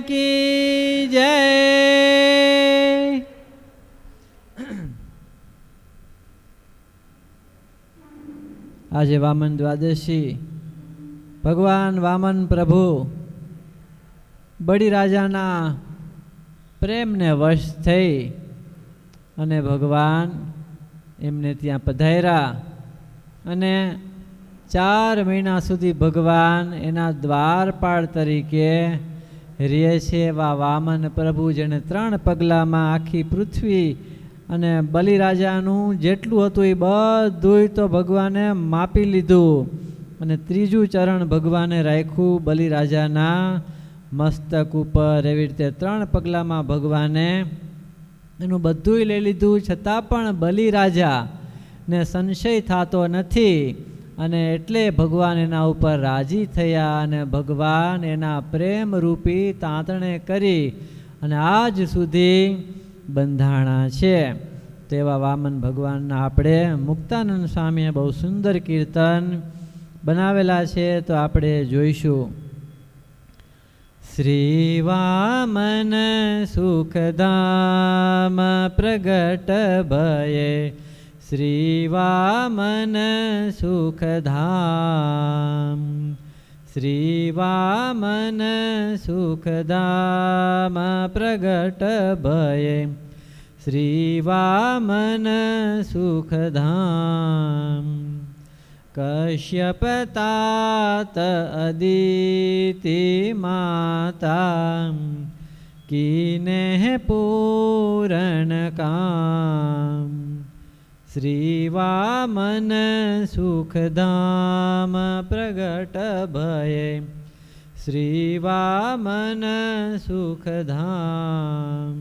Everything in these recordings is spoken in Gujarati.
की जय। આજે વામન દ્વાદશી ભગવાન વામન પ્રભુ બળી રાજાના પ્રેમને વશ થઈ અને ભગવાન એમને ત્યાં પધાર્યા અને 4 મહિના સુધી ભગવાન એના દ્વારપાળ તરીકે રહે છે. એવા વામન પ્રભુ જેને 3 પગલામાં આખી પૃથ્વી અને બલિરાજાનું જેટલું હતું એ બધું તો ભગવાને માપી લીધું અને 3જું ચરણ ભગવાને રાખ્યું બલિરાજાના મસ્તક ઉપર. એવી રીતે 3 પગલામાં ભગવાને એનું બધું લઈ લીધું, છતાં પણ બલિરાજાને સંશય થતો નથી અને એટલે ભગવાન એના ઉપર રાજી થયા અને ભગવાન એના પ્રેમરૂપી તાંતણે કરી અને આજ સુધી બંધાણા છે. તેવા વામન ભગવાનના આપણે મુક્તાનંદ સ્વામીએ બહુ સુંદર કીર્તન બનાવેલા છે, તો આપણે જોઈશું. શ્રી વામન સુખધામ પ્રગટ ભયે, શ્રી વામન સુખધામ, શ્રી વામન સુખધામ પ્રગટ ભયે, શ્રી વામન સુખધામ. કશ્યપ तात અદિતિ માતા, कीने पूरण काम, श्री वामन सुखधाम प्रगट भये, श्री वामन सुखधाम.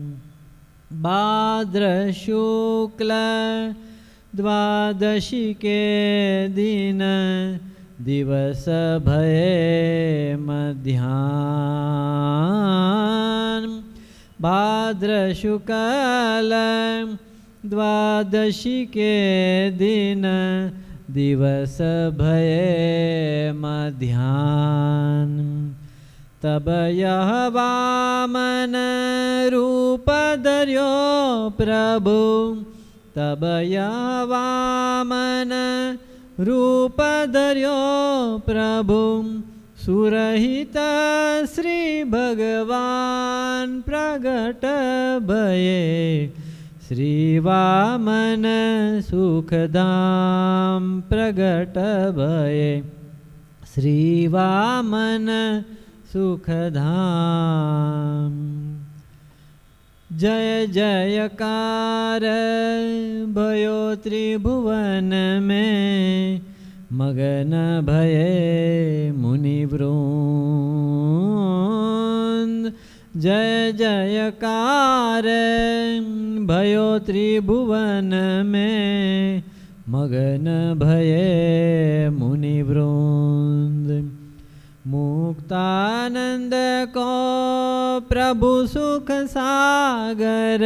भाद्र शुक्ल द्वादशी के दिन, दिवस भये मध्याह्न. भाद्र शुक्ल द्वादशी के दिन, दिवस भये मध्याह्न. तब यह वामन रूप धर्यो प्रभु, तब यह वामन रूप धर्यो प्रभु, सुरहित श्री भगवान प्रगट भये, श्री वामन सुखधाम प्रगट भये, श्री वामन सुखधाम. जय जयकार भयो त्रिभुवन में, मगन भये मुनिवृंद. जय जयकार भयो त्रिभुवन में, मगन भये मुनिवृंद. मुक्तानंद को प्रभु सुख सागर,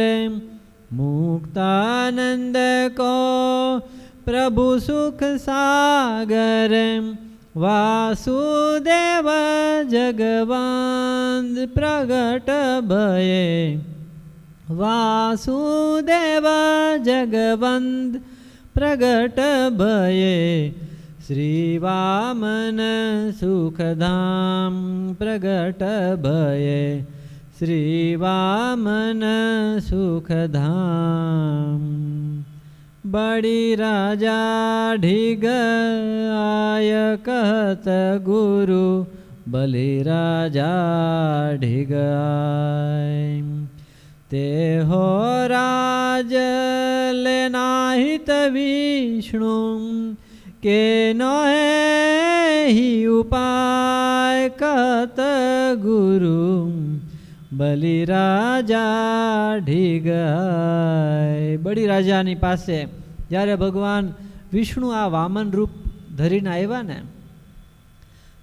मुक्तानंद को प्रभु सुख सागर, वासुदेव जगवंद प्रगट भये, वासुदेव जगवंद प्रगट भये, श्री वामन सुखधाम प्रगट भये, श्री वामन सुखधाम. बड़ी राजा ढिग आय कहत गुरु, बलि राजा ढिग आय. ते हो राज लेनाहित विष्णु, के नोहे ही उपाय कहत गुरु, बलि राजा ढीग आय. बड़ी राजानी पासे જ્યારે ભગવાન વિષ્ણુ આ વામન રૂપ ધરીને આવ્યા ને,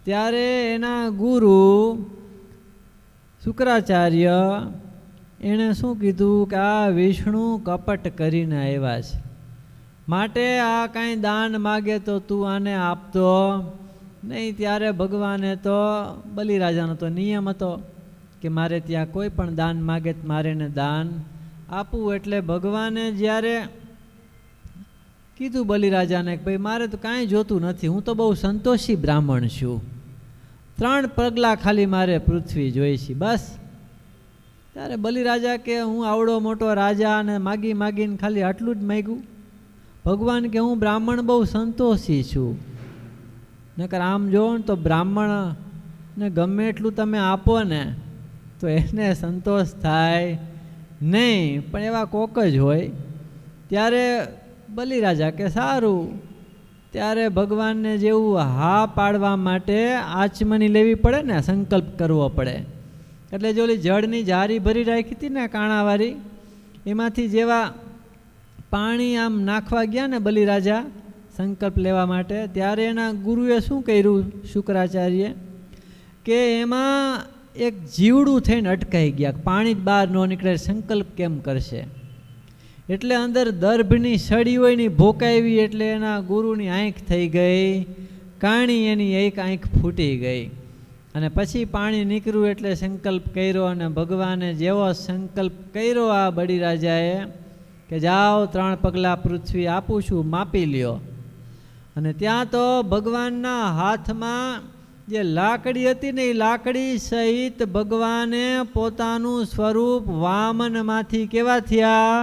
ત્યારે એના ગુરુ શુક્રાચાર્ય એણે શું કીધું કે આ વિષ્ણુ કપટ કરીને આવ્યા છે, માટે આ કાંઈ દાન માગે તો તું આને આપતો નહીં. ત્યારે ભગવાને તો બલિરાજાનો તો નિયમ હતો કે મારે ત્યાં કોઈ પણ દાન માગે તો મારે એને દાન આપવું. એટલે ભગવાને જ્યારે કીધું બલિરાજાને કે ભાઈ મારે તો કાંઈ જોતું નથી, હું તો બહુ સંતોષી બ્રાહ્મણ છું, 3 પગલાં ખાલી મારે પૃથ્વી જોઈ છે બસ. ત્યારે બલિરાજા કે હું આવડો મોટો રાજા અને માગી માગીને ખાલી આટલું જ માગ્યું. ભગવાન કે હું બ્રાહ્મણ બહુ સંતોષી છું. નકર આમ જોવો ને તો બ્રાહ્મણને ગમે એટલું તમે આપો ને તો એને સંતોષ થાય નહીં, પણ એવા કોક જ હોય. ત્યારે બલિરાજા કે સારું. ત્યારે ભગવાનને જેવું હા પાડવા માટે આચમની લેવી પડે ને, સંકલ્પ કરવો પડે. એટલે જો ઓલી જળની જારી ભરી રાખી હતી ને કાણાવાળી, એમાંથી જેવા પાણી આમ નાખવા ગયા ને બલિરાજા સંકલ્પ લેવા માટે, ત્યારે એના ગુરુએ શું કર્યું શુક્રાચાર્ય કે એમાં એક જીવડું થઈને અટકાઈ ગયા, પાણી જ બહાર ન નીકળે, સંકલ્પ કેમ કરશે. એટલે અંદર દર્ભની સળી હોય ને ભોકાવી, એટલે એના ગુરુની આંખ થઈ ગઈ કાણી, એની એક આંખ ફૂટી ગઈ. અને પછી પાણી નીકળ્યું એટલે સંકલ્પ કર્યો. અને ભગવાને જેવો સંકલ્પ કર્યો આ બલિરાજાએ કે જાઓ 3 પગલાં પૃથ્વી આપું છું, માપી લ્યો. અને ત્યાં તો ભગવાનના હાથમાં જે લાકડી હતી ને એ લાકડી સહિત ભગવાને પોતાનું સ્વરૂપ વામનમાંથી કેવા થયા,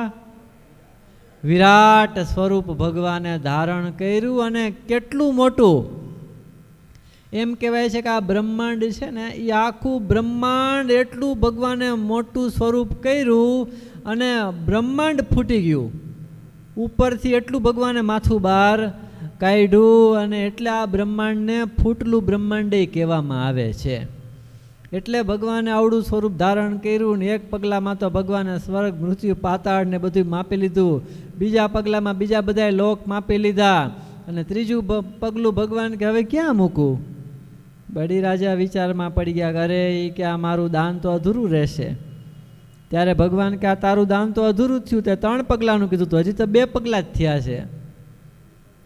વિરાટ સ્વરૂપ ભગવાને ધારણ કર્યું. અને કેટલું મોટું, એમ કહેવાય છે કે આ બ્રહ્માંડ છે ને એ આખું બ્રહ્માંડ એટલું ભગવાને મોટું સ્વરૂપ કર્યું અને બ્રહ્માંડ ફૂટી ગયું. ઉપરથી એટલું ભગવાને માથું બહાર કાઢ્યું. અને એટલે આ બ્રહ્માંડને ફૂટલું બ્રહ્માંડે કહેવામાં આવે છે. એટલે ભગવાને આવડું સ્વરૂપ ધારણ કર્યું. ને 1 પગલામાં તો ભગવાને સ્વર્ગ મૃત્યુ પાતાળ ને બધું માપી લીધું, બીજા પગલામાં બીજા બધા લોક માપી લીધા. અને ત્રીજું પગલું ભગવાન કે હવે ક્યાં મૂકું. બલિરાજા વિચારમાં પડી ગયા, અરે એ કે આ મારું દાન તો અધૂરું રહેશે. ત્યારે ભગવાન કે આ તારું દાન તો અધૂરું થયું, તે 3 પગલાંનું કીધું તો હજી તો 2 પગલાં જ થયા છે.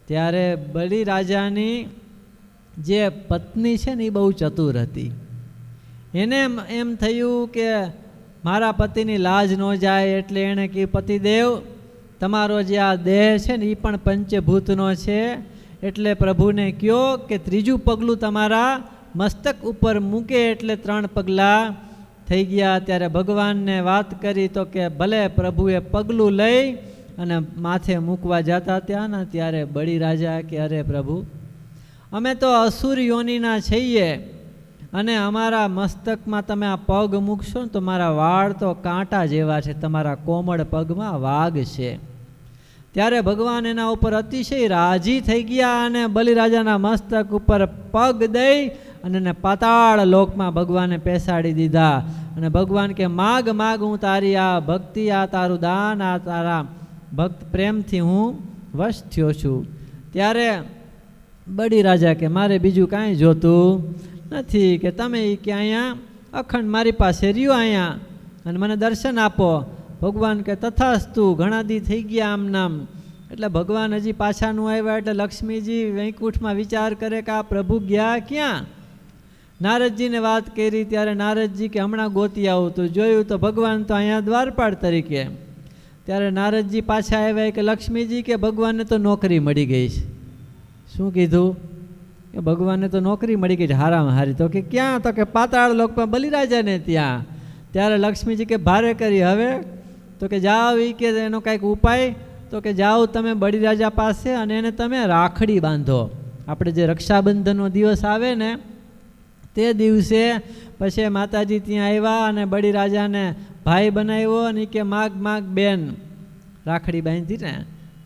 ત્યારે બલિરાજાની જે પત્ની છે ને એ બહુ ચતુર હતી. એને એમ થયું કે મારા પતિની લાજ ન જાય, એટલે એણે કે પતિદેવ તમારો જે આ દેહ છે ને એ પણ પંચભૂતનો છે, એટલે પ્રભુને કહો કે 3જું પગલું તમારા મસ્તક ઉપર મૂકે. એટલે 3 પગલાં થઈ ગયા. ત્યારે ભગવાનને વાત કરી તો કે ભલે. પ્રભુએ પગલું લઈ અને માથે મૂકવા જતા ત્યાં ને ત્યારે બલિરાજા કે અરે પ્રભુ, અમે તો અસુર યોનિના છીએ અને અમારા મસ્તકમાં તમે આ પગ મૂકશો ને તો મારા વાળ તો કાંટા જેવા છે, તમારા કોમળ પગમાં વાઘ છે. ત્યારે ભગવાન એના ઉપર અતિશય રાજી થઈ ગયા અને બલિરાજાના મસ્તક ઉપર પગ દઈ અને એને પાતાળ લોકમાં ભગવાને પેસાડી દીધા. અને ભગવાન કે માગ માગ, હું તારી આ ભક્તિ, આ તારું દાન, આ તારા ભક્ત પ્રેમથી હું વશ થયો છું. ત્યારે બલિરાજા કે મારે બીજું કાંઈ જોતું નથી, કે તમે કે અહીંયા અખંડ મારી પાસે રહ્યો અહીંયા અને મને દર્શન આપો. ભગવાન કે તથાસ્તુ. ઘણા દી થઈ ગયા આમ નામ. એટલે ભગવાન હજી પાછાનું આવ્યા એટલે લક્ષ્મીજી વૈકુંઠમાં વિચાર કરે કે આ પ્રભુ ગયા ક્યાં. નારદજીને વાત કરી ત્યારે નારદજી કે હમણાં ગોતી આવું. તો જોયું તો ભગવાન તો અહીંયા દ્વારપાળ તરીકે. ત્યારે નારદજી પાછા આવ્યા કે લક્ષ્મીજી કે ભગવાનને તો નોકરી મળી ગઈ છે. શું કીધું કે ભગવાનને તો નોકરી મળી ગઈ છે હારામાં હારી. તો કે ક્યાં? તો કે પાતાળ લોકમાં બલિરાજાને ત્યાં. ત્યારે લક્ષ્મીજી કે ભારે કરી હવે. તો કે જાઓ એ કે એનો કાંઈક ઉપાય. તો કે જાઓ તમે બલિરાજા પાસે અને એને તમે રાખડી બાંધો. આપણે જે રક્ષાબંધનનો દિવસ આવે ને તે દિવસે પછી માતાજી ત્યાં આવ્યા અને બલિરાજાને ભાઈ બનાવ્યો અને કે માગ માગ બેન રાખડી બાંધી ને.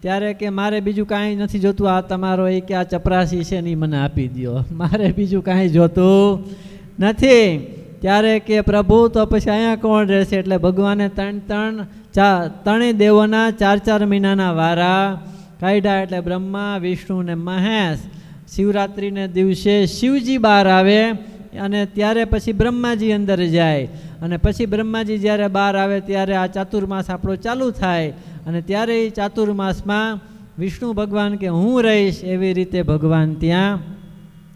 ત્યારે કે મારે બીજું કાંઈ નથી જોતું, આ તમારો એ કે આ ચપરાસી છે ને એ મને આપી દો, મારે બીજું કાંઈ જોતું નથી. ત્યારે કે પ્રભુ તો પછી અહીંયા કોણ રહેશે? એટલે ભગવાને ત્રણેય દેવોના 4 મહિનાના વારા કાઢ્યા. એટલે બ્રહ્મા, વિષ્ણુ ને મહેશ. શિવરાત્રિને દિવસે શિવજી બહાર આવે અને ત્યારે પછી બ્રહ્માજી અંદર જાય અને પછી બ્રહ્માજી જ્યારે બહાર આવે ત્યારે આ ચાતુર્માસ આપણો ચાલુ થાય. અને ત્યારે એ ચાતુર્માસમાં વિષ્ણુ ભગવાન કે હું રહીશ, એવી રીતે ભગવાન ત્યાં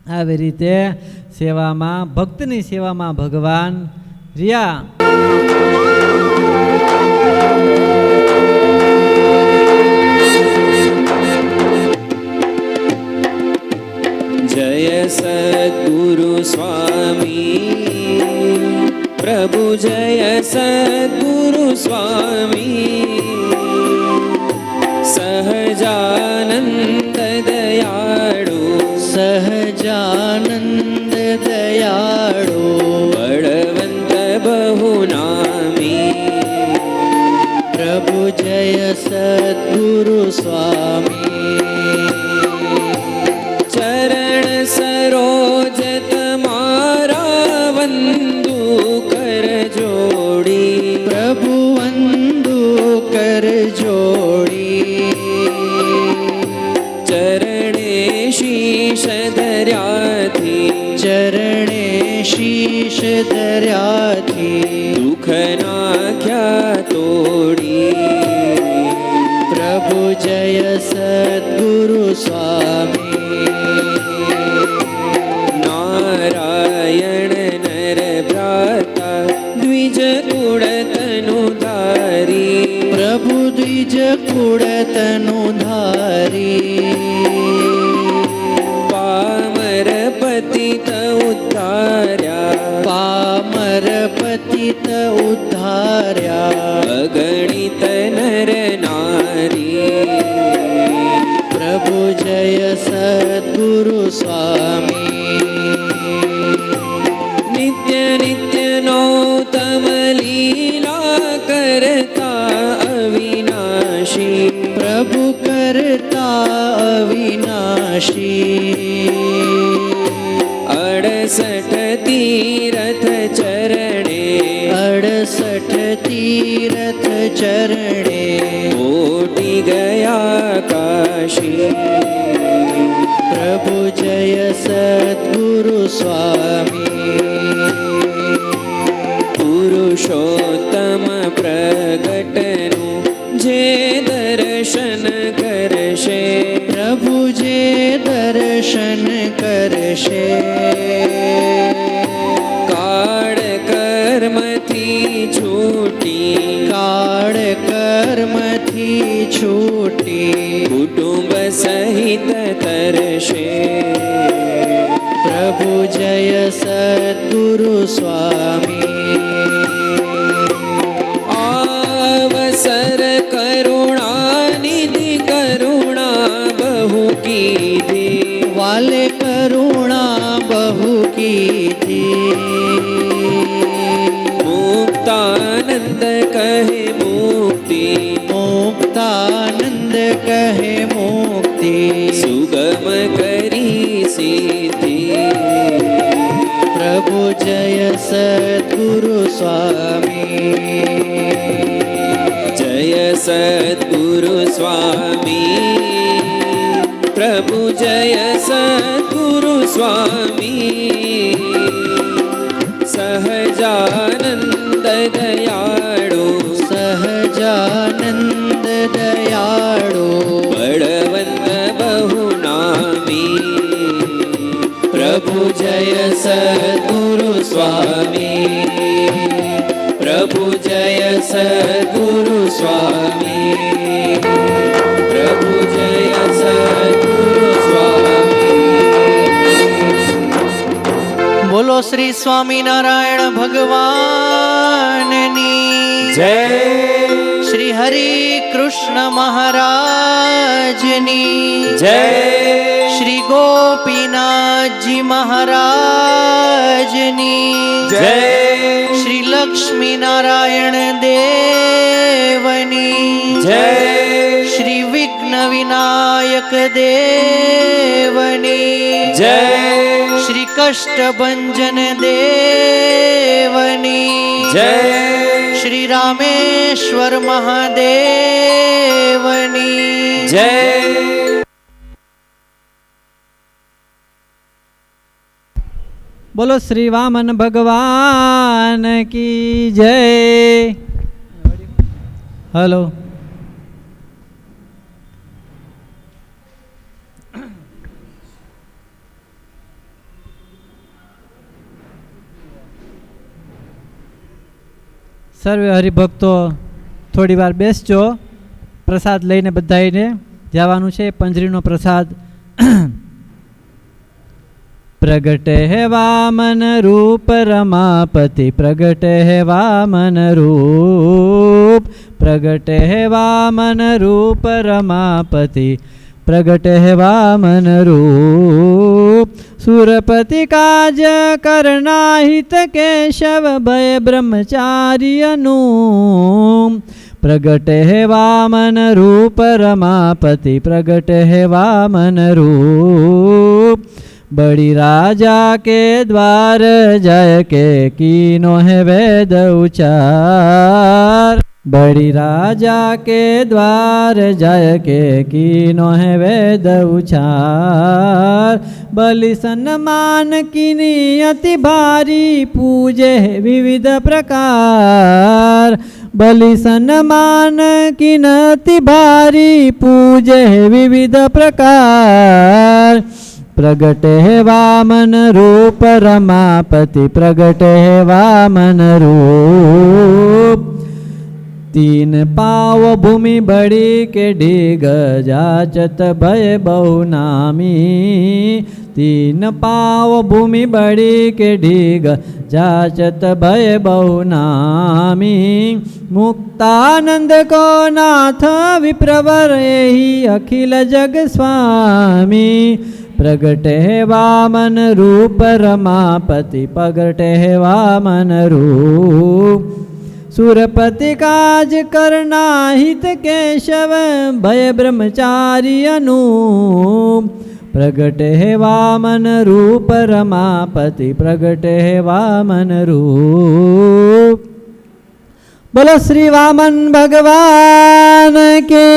આવી રીતે સેવામાં, ભક્તની સેવામાં ભગવાન રિયા जय सद्गुरु स्वामी प्रभु जय सद्गुरु स्वामी सहजानंद दयाळु सहजानंद दयाळु बळवंत बहुनामी प्रभु जय सद्गुरु स्वामी चरण सरोज तमारा वंदू कर जोड़ी प्रभु वंदू कर जोड़ी चरणे शीश धर्याथी चरणे शीश धर्याथी दुख नाख्या तोड़ी प्रभु जय सद्गुरु स्वामी नारायण नर भ्राता द्विज कुळ तनुधारी प्रभु द्विज कुळ तनुधारी पामर पतित उद्धार्या पामर पतित उद्धार्या अगणित नर नारी प्रभु जय सद्गुरु स्वामी नित्य नित्य नौतम लीला करता अविनाशी प्रभु करता अविनाशी 68 तीरथ चरणे 68 तीरथ चरणे कोटि गया काशी प्रभु जय सद्गुरु स्वामी पुरुषोत्तम प्रगटनु जे दर्शन करशे प्रभु जे दर्शन करशे काळ कर्मथी छूटी काळ कर्मथी छूटी कुटुंब सहित तरशे प्रभु जय सद्गुरु स्वामी आवसर करुणा निधि करुणा बहु कीधी वाले करुणा बहु की थी मुक्तानंद कहे मुक्ति मुक्तानंद कहे मुक्ति सुगम करी सिद्धि प्रभु जय सद्गुरु स्वामी जय सद्गुरु स्वामी प्रभु जय सद्गुरु स्वामी सहजानंद दयाळु सहजानंद दयाळु बळवंत बहुनामी प्रभु जय सद्गुरु स्वामी प्रभु जय सद्गुरु स्वामी प्रभु जय सद्गुरु स्वामी बोलो श्री स्वामीनारायण भगवाननी जय श्री हरि कृष्ण महाराजनी जय श्री गोपीनाथ जी महाराजनी जय श्री लक्ष्मी नारायण देवनी जय श्री विघ्न विनायक देवनी जय श्री कष्टभंजन देवनी जय श्री रामेश्वर महादेवनी जय बोलो श्री वामन भगवान की जय। हेलो સર્વે હરિભક્તો થોડી વાર બેસજો. પ્રસાદ લઈને બધાઈને જવાનું છે. પંજરીનો પ્રસાદ. પ્રગટે હે વામન રૂપ રમાપતિ, પ્રગટે હે વામન રૂપ, પ્રગટે હે વામન રૂપ રમાપતિ, પ્રગટે હે વામન રૂપ. સુરપતિ કાજ કરનાહિત કેશવ ભય બ્રહ્મચારી અનું, પ્રગટે હે વામન રૂપ રમાપતિ, પ્રગટે હે વામન रूप. बड़ी राजा के द्वार जय के कीनो है वेद उचार, बड़ी राजा के द्वार जय के कीनो है वेद उचार. बलि सन्मान कीनी अति भारी पूजे विविध प्रकार, बलि सन्मान कीन अति भारी पूजे विविध प्रकार. प्रगटे है वामन रूप रमापति, प्रगटे है वामन रूप. तीन पाव भूमि बड़ी के डिग जाचत भय बहुनामी, तीन पाव भूमि बड़ी के डिग जाचत भय बहुनामी. मुक्तानंद को नाथ विप्रवर ही अखिल जग स्वामी, प्रगटे है वामन रूप रमापति, प्रगटे है वामन रूप. सुरपति काज करना हित केशव भय ब्रह्मचारी अनूप, प्रगटे है वामन रूप रमापति, प्रगटे है वामन रूप. बोलो श्री वामन भगवान के